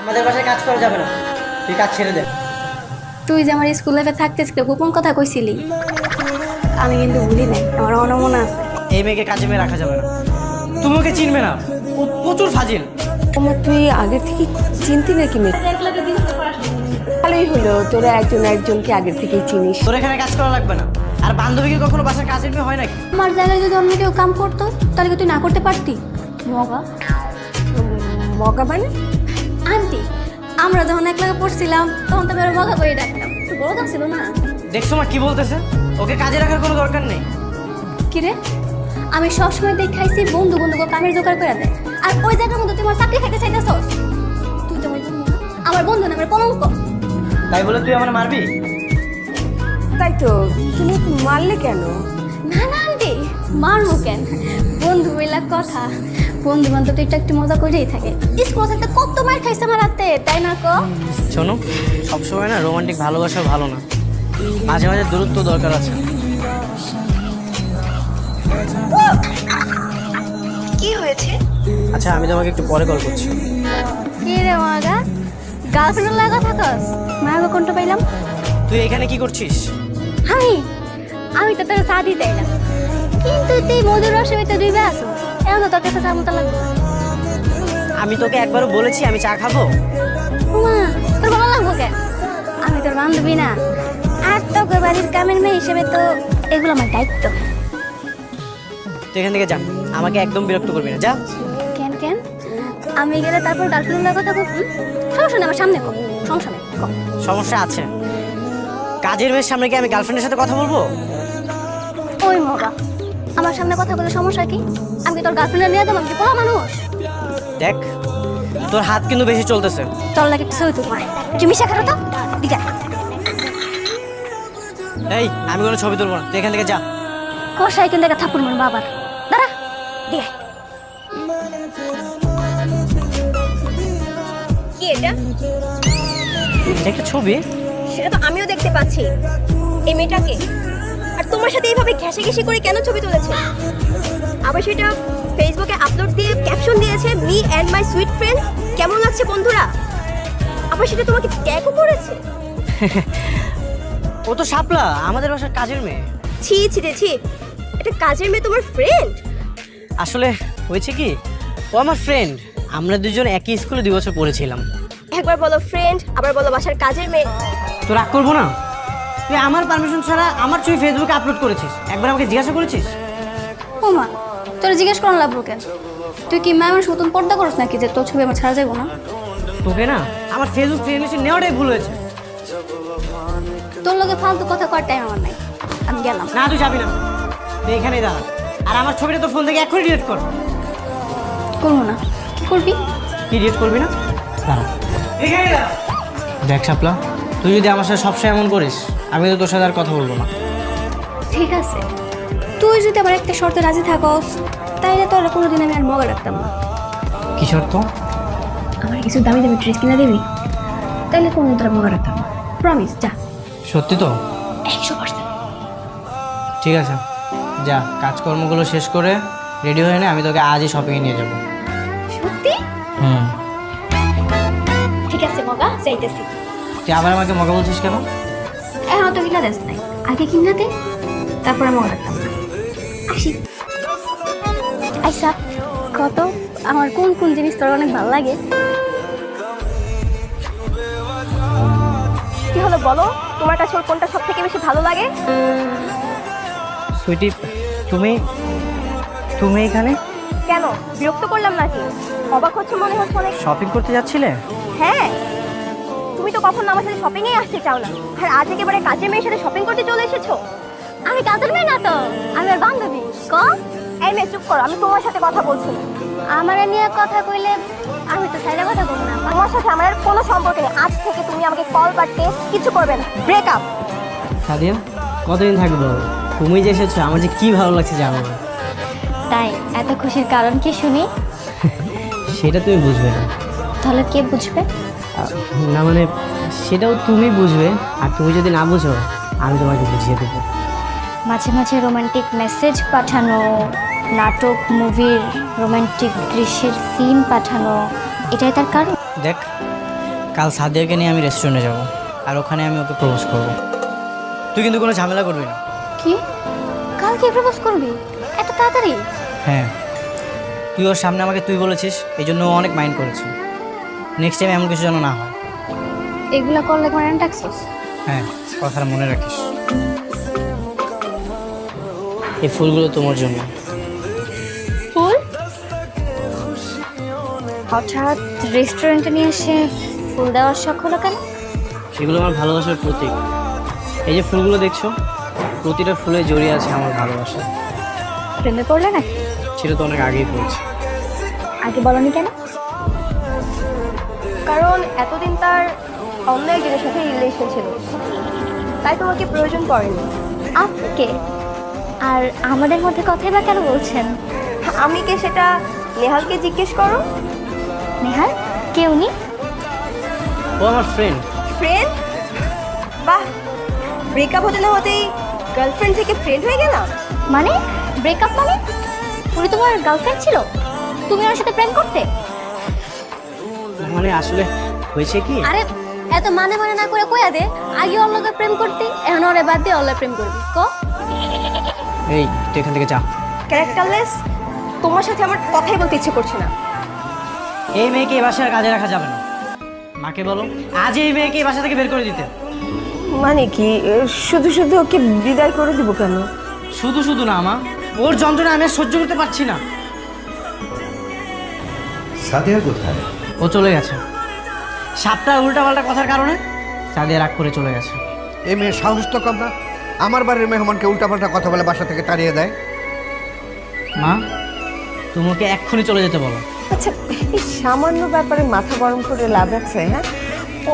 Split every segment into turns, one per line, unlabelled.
আমাদের বাসায় কাজ করা যাবে না, তুই কাজ ছেড়ে দে।
তুই যে আমার স্কুল লাইফে থাকতে গোপন কথা কইছিলি, আমি কিন্তু ভুলি নাই, আমার অনেক মনে আছে।
এই মেয়েকে কাজে মেয়ে রাখা যাবে না, তুমি ওকে চিনবে না, ও প্রচুর ফাজিল।
তোমার তুই আগের থেকে চিনতি নাকি মেয়ে? ভালোই হলো, তোরা একজন একজনকে আগের থেকেই চিনিস।
তোর এখানে কাজ করা লাগবে না। আর বান্ধবীকে কখনো বাসার কাজের মেয়ে হয় নাকি?
আমার জায়গায় যদি অন্য কেউ কাম করতো তাহলে কি তুই না করতে পারতি? মগা
মগা মানে?
আন্টি, আমরা যখন এক লাগে পড়ছিলাম তখন তো আমি ওর মগা করে ডাকতাম, তুই বড় ছিল না?
দেখছো মা কি বলতেছে, ওকে কাজে রাখার কোনো দরকার নেই।
কিরে, আমি সবসময় দেখাইছি বন্ধু বন্ধুকে কামের জোগাড় করে দেয়, আর ওই জায়গার মধ্যে তুই আমার চাকরি খাইতে চাইতেছস? তুই তো আমার বন্ধু না, আমার বন্ধু না, আমার কলঙ্ক।
তাই বলে তুই আমার মারবি?
তাই তো, তুমি মারলে কেন?
না না আন্টি, মারবো কেন? বন্ধু মিলা কথা, বন্ধু বান্ধব তো একটু একটু মজা করেই থাকে। স্কুল থাকতে কত মার খাইছে আমার হাতে, তাই না ক?
শোনো, সবসময় না রোমান্টিক ভালোবাসা ভালো না, মাঝে মাঝে দূরত্ব দরকার আছে।
কি হয়েছে?
আচ্ছা আমি তোমাকে একটু পরে কল করছি।
কি রে মগা, গার্লফ্রেন্ড লাগা থাকস? মায়াগো কোনটা পাইলাম?
তুই এখানে কি করছিস?
আমি আমি তো তোর চা দিতে এলাম, কিন্তু তুই মধুর রসে তো দুই বে আসো, এখন তো তোর কাছে চা মতো লাগবে।
আমি তোকে একবারও বলেছি আমি চা খাবো?
মা, তোর ভালো লাগবো কেন? আমি তোর বান্ধবী না, আর তোকে বাড়ির কামের মেয়ে হিসেবে তো এগুলো আমার দায়িত্ব।
তুই এখান থেকে যা, আমাকে একদম বিরক্ত করবি না, যা।
কেন কেন? আমি গেলে তারপর গার্লফ্রেন্ডের কথা বলবি? সমস্যা নেই, আমার সামনে কম, সমস্যা নেই কম।
সমস্যা আছে, কাজের মেয়ের সামনে কি আমি গার্লফ্রেন্ডের সাথে কথা বলবো?
ওই মগা, আমার সামনে কথা বলে সমস্যা কি? আমি কি তোর গার্লফ্রেন্ডে নিয়ে যাবো? আমি কি পোলা মানুষ?
দেখ তোর হাত কিন্তু বেশি চলতেছে।
চল লাগে কিছু হইতো মায়, তুই মিশা খাটো তো দিকা।
এই আমি কোনো ছবি তুলবো না, তুই এখান থেকে যা।
কষাই কিন্তু দেখা থাপুর মার বাবার, দাঁড়া দিকে।
কি এটা?
এটা একটা ছবি।
সেটা তো আমিও দেখতে পাচ্ছি। এই মেয়েটাকে, আর তোমার সাথে এইভাবে ঘেঁষাঘেঁষি করে কেন ছবি তুলেছে? আবার সেটা ফেসবুকে আপলোড দিয়ে ক্যাপশন দিয়েছে, me and my sweet friend. কেমন লাগছে বন্ধুরা? আবার সেটা তোমাকে ট্যাগও করেছে।
ও তো শাপলা, আমাদের বাসার কাজের মেয়ে।
ছি ছি রে ছি, এটা কাজের মেয়ে তোমার ফ্রেন্ড?
আসলে হয়েছে কি, ও আমার ফ্রেন্ড, আমরা দুজন একই স্কুলে 2 বছর পড়েছিলাম।
একবার বলো ফ্রেন্ড, আবার বলো বাসার কাজের মেয়ে।
তো রাগ করবো না? তুই আমার পারমিশন ছাড়া আমার ছবি ফেসবুকে আপলোড করেছিস, একবার আমাকে জিজ্ঞাসা করেছিস?
ও মা, তোর জিজ্ঞেস করার লাগবো কেন? তুই কি মা আমার নতুন পর্দা করছ নাকি যে তোর ছবি আমার ছাড়া যাবো না?
তোকে না আমার ফেসবুক ফ্রেন্ড লিস্টে নেওয়াটাই ভুল হয়েছে।
তোর লগে ফালতু কথা করার টাইম আমার নাই, আমি গেলাম।
না তুই যাবি না, তুই এখানেই দাঁড়া, আর আমার ছবিটা তোর ফোন থেকে এক্ষুনি ডিলিট কর।
করবো না? কি করবি?
কি ডিলিট করবি না? দাঁড়া, এখানেই দাঁড়া। দেখ শাপলা, তুই যদি আমার সাথে সবসময় এমন করিস, আমি তো তোর সাথে আর কথা বলবো না।
ঠিক আছে, তুই যদি আবার একটা শর্তে রাজি থাকস তাইলে তোর কোনোদিন আমি আর মগা রাখতাম না।
কি শর্ত?
আমার কিছু দামি দামি ড্রেস কিনা দিবি, তাইলে কোনোদিন তোর মগা রাখতাম না। প্রমিস, যা।
সত্যি তো?
100%।
ঠিক আছে, যা কাজকর্মগুলো শেষ করে রেডি হয়ে নে, আমি তোকে আজই শপিংয়ে নিয়ে যাবো।
সত্যি?
হুম।
ঠিক আছে মগা, যাইতেছি।
তুই আবার আমাকে মগা বলছিস কেন?
এখন তো কিনা দেস নাই, আগে কিনা দে, তারপরে মগা রাখতাম না। আসি। আচ্ছা কত, আমার কোন কোন জিনিস তোর অনেক ভালো লাগে?
কি হলো বলো, তোমার কাছে ওর কোনটা সব থেকে বেশি ভালো লাগে?
সুইটি, তুমি তুমি এখানে
কেন, বিরক্ত করলাম নাকি? অবাক হচ্ছে মনে হচ্ছে অনেক।
শপিং করতে যাচ্ছিলে?
হ্যাঁ, তুমি তো কখনো আমার সাথে শপিং এ আসতে চাও না, আর আজ একেবারে কাজের মেয়ের সাথে শপিং করতে চলে এসেছো।
আমি কাজের মেয়ে না তো, আমি আর বান্ধবী। ক
এই মেয়ে চুপ করো, আমি তোমার সাথে কথা বলছি না।
আমার নিয়ে কথা কইলে আমি তো সাইডে কথা বলবো না।
তোমার সাথে আমার আর কোনো সম্পর্ক নেই। আজ থেকে তুমি আমাকে কল বা টেক্সট কিছু করবে না। ব্রেকআপ।
সাদিয়া, কতদিন থাকবো? তুমি যে এসেছো আমার যে কি ভালো লাগছে জানো না।
তাই এত খুশির কারণ কি শুনি?
সেটা তুমি বুঝবে না।
তাহলে কে বুঝবে?
না মানে সেটাও তুমি বুঝবে, আর তুমি যদি না বুঝো আমি তোমাকে বুঝিয়ে দেবো।
মাঝে মাঝে রোমান্টিক মেসেজ পাঠানো, নাটক মুভির রোমান্টিক দৃশ্যের সিন পাঠানো, এটাই তার কারণ।
দেখ কাল সাদিয়াকে নিয়ে আমি রেস্টুরেন্টে যাব, আর ওখানে আমি ওকে প্রপোজ করব। তুই কিন্তু কোনো ঝামেলা করবি না।
কি কালকে প্রপোজ করবি এত তাড়াতাড়ি?
হ্যাঁ, তুই ওর সামনে আমাকে তুই বলেছিস, এই জন্য ও অনেক মাইন্ড করেছে। নেক্সট টাইম এমন কিছু যেন না হয়।
এগুলা করলে মানে ট্যাক্সস?
হ্যাঁ, কথাটা মনে রাখিস। এই ফুলগুলো তোমার জন্য।
ফুল? হঠাৎ রেস্টুরেন্টে নিয়ে এসে ফুল দেওয়ার শখ হলো কেন?
সেগুলো আমার ভালোবাসার প্রতীক। এই যে ফুলগুলো দেখছো, প্রতিটা ফুলে জড়িয়ে আছে আমার ভালোবাসা।
প্রেমে পড়লে নাকি?
সেটা তো অনেক আগেই পড়েছে।
আগে বলনি কেন?
কারণ এতদিন তার অন্য একজনের সাথে রিলেশন ছিল, তাই তোমাকে প্রয়োজন পড়েনি।
আপনাকে আর আমাদের মধ্যে কথাই বা কেন বলছেন?
আমি কে সেটা নেহালকে জিজ্ঞেস করো।
নেহাল কে উনি?
ও আমার ফ্রেন্ড।
ফ্রেন্ড? বাহ, ব্রেকআপ হতে না হতেই গার্লফ্রেন্ড থেকে ফ্রেন্ড হয়ে গেলাম।
মানে ব্রেকআপ মানে? উনি তোমার গার্লফ্রেন্ড ছিল, তুমি ওর সাথে প্রেম করতে?
মানে আসলে হয়েছে কি,
আরে এত মানে মানে না করে কইয়া দে, আগে ওর লগে প্রেম করতে, এখন ওরে বাদ দিয়ে ওর লগে প্রেম করবি ক?
এই তুই এখান থেকে যা।
ক্যারেক্টারলেস, তোমার সাথে আমার কথাই বলতে ইচ্ছে করছে না।
এই মেয়েকে এই বাসায় আর কাজে রাখা যাবে না। মাকে বলো আজ এই মেয়েকে এই বাসা থেকে বের করে দিতে।
মানে কি শুধু শুধু ওকে বিদায় করে দিব কেন?
শুধু শুধু না মা, ওর যন্ত্রণা আমি আর সহ্য করতে পারছি না।
সাদিয়া কোথায়?
ও চলে গেছে। সাতটা উল্টাপাল্টা কথার কারণে সাদিয়া রাগ করে চলে গেছে।
এই মেয়ের সাহস তো কম না, আমার বাড়ির মেহমানকে উল্টাপাল্টা কথা বলে বাসা থেকে তাড়িয়ে দেয়।
মা, তুমি ওকে এক্ষুনি চলে যেতে বলো।
আচ্ছা, এই সামান্য ব্যাপারে মাথা গরম করে লাভ আছে? হ্যাঁ,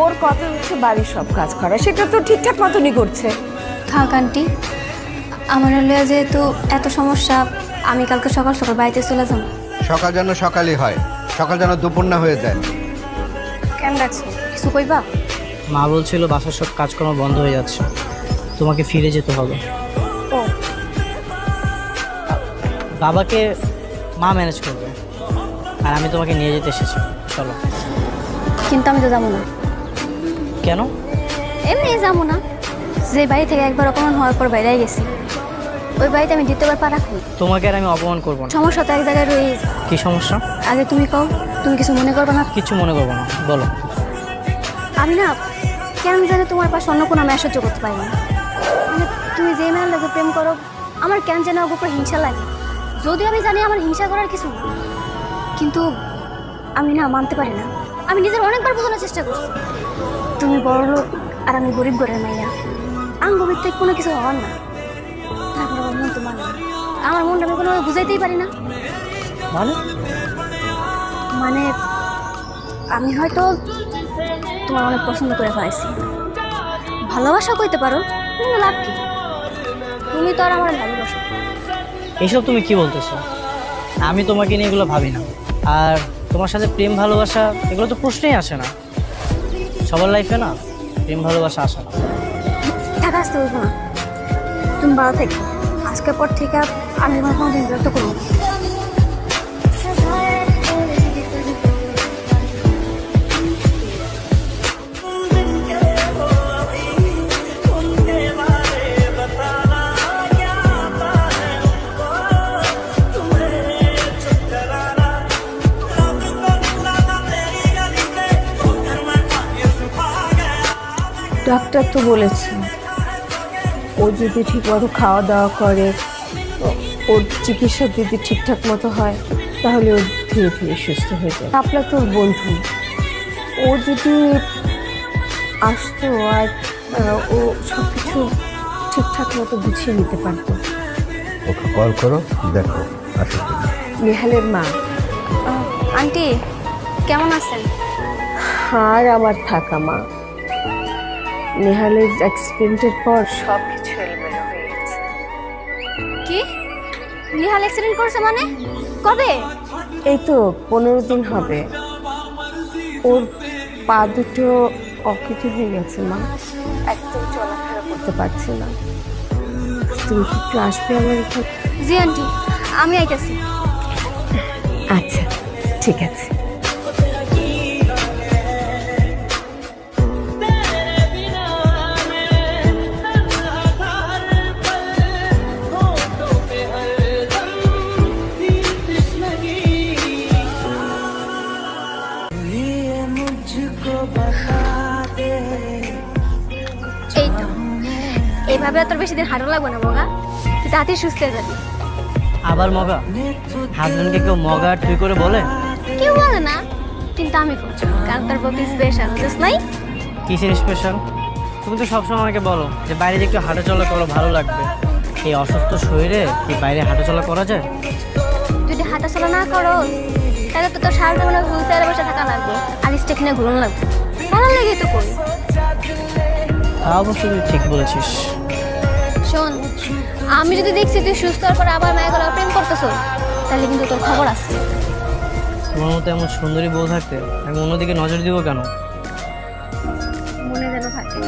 ওর কথা হচ্ছে বাড়ির সব কাজ করা, সেটা তো ঠিকঠাক মতনই করছে।
থাক আন্টি, আমার হলে যেহেতু এত সমস্যা, আমি কালকে সকাল সকাল বাড়িতে চলে যাব।
সকাল যেন সকালই হয়, সকাল যেন দুপুর না হয়ে যায়।
কেন রাখছো? কিছু কইবা?
মা বলছিল বাসার সব কাজকর্ম বন্ধ হয়ে যাচ্ছে, তোমাকে ফিরে যেতে হবে।
ও
বাবাকে মা ম্যানেজ করবে, আর আমি তোমাকে নিয়ে যেতে এসেছি। চলো।
কিন্তু আমি তো যাবো না।
কেন?
এমনি যাবো না, যে বাড়ি থেকে একবার অপমান হওয়ার পর বাইরে গেছি, ওই বাড়িতে আমি দ্বিতীয়বার পা রাখবো।
তোমাকে আর আমি অপমান করবো না।
সমস্যা তো এক জায়গায় রয়েছে।
কি সমস্যা?
আগে তুমি কও, তুমি কিছু মনে করবে না?
কিছু মনে করবো না, বলো।
আমি না কেন জানি তোমার পাশে অন্য কোনো আমি সহ্য করতে পারি না। মানে তুমি যে মেয়ের লোকে প্রেম করো, আমার কেন যেন ওর উপর হিংসা লাগে। যদিও আমি জানি আমার হিংসা করার কিছু না, কিন্তু আমি না মানতে পারি না। আমি নিজের অনেকবার বোঝানোর চেষ্টা করছি, তুমি বড় লোক আর আমি গরিব ঘরের মাইয়া, আঙ্গবির থেকে কোনো কিছু হওয়ার না। তারপর আমার মন তো মানে না। আমার মনটা আমি কোনোভাবে বুঝাইতেই পারি না।
মানে?
মানে আমি হয়তো তোমার অনেক পছন্দ করে ফেলাইছি, ভালোবাসা কইতে পারো, কিন্তু লাভ কি? তুমি তো আর আমার ভালোবাসো।
এইসব তুমি কি বলতেছো? আমি তোমাকে নিয়ে এগুলো ভাবি না। আর তোমার সাথে প্রেম ভালোবাসা এগুলো তো প্রশ্নই আসে না। সবার লাইফে না প্রেম ভালোবাসা আসে না।
টাকা আসতে বলবো না, তুমি ভালো থেকো। আজকের পর থেকে আমি তোমার কোনোদিন বিরক্ত করবো না।
ডাক্তার তো বলেছে ও যদি ঠিকমতো খাওয়া দাওয়া করে, ওর চিকিৎসা যদি ঠিকঠাক মতো হয়, তাহলে ও ধীরে ধীরে সুস্থ হয়ে যায়। আপনার তোর বন্ধু, ও যদি আসতো আর ও সব কিছু ঠিকঠাক মতো গুছিয়ে নিতে পারতো।
ওকে কল করো, দেখো আসো কিনা।
নেহালের মা।
আন্টি কেমন আছেন?
আর আমার থাকা মা, নেহালের অ্যাক্সিডেন্টের পর সব কিছু এলোমেলো হয়ে গেছে।
কি? নিহাল অ্যাক্সিডেন্ট করছে মানে? কবে?
এই তো 15 দিন হবে। ওর পা দুটো অকেজো হয়ে গেছে মা, একদম চলাফেরা করতে পারছে না। তুমি কি একটু আসবে আমার এখানে?
জি আন্টি, আমি আইতাছি।
আচ্ছা ঠিক আছে।
এই তো এইভাবে আর তোর বেশি দিন হাঁটা লাগবে না মগা, তুই তাড়াতাড়ি সুস্থ হয়ে যাবি।
আবার মগা? হাজবেন্ডকে কেউ মগা আর তুই করে বলে?
কেউ বলে না, কিন্তু আমি করছি কারণ তোর প্রতি স্পেশাল বুঝছ নাই?
কিসের স্পেশাল? তুমি তো সবসময় আমাকে বলো যে বাইরে যে একটু হাঁটাচলা করো ভালো লাগবে। এই অসুস্থ শরীরে কি বাইরে হাঁটাচলা করা যায়?
যদি হাঁটাচলা না করো তাহলে তো তোর সারা জীবনে হুইল চেয়ারে বসে থাকা লাগবে আর স্টেপ নিয়ে ঘুরন লাগবে, ভালো লেগে তো করি।
তা অবশ্য তুই ঠিক বলেছিস।
শোন, আমি যদি দেখছি তুই সুস্থ হওয়ার পরে আবার মায়ের গলা প্রেম করতেছ তাহলে কিন্তু তোর খবর আছে।
তোমার মতো এমন সুন্দরী বউ থাকতে আমি অন্যদিকে নজর দিব কেন?
মনে যেন থাকে।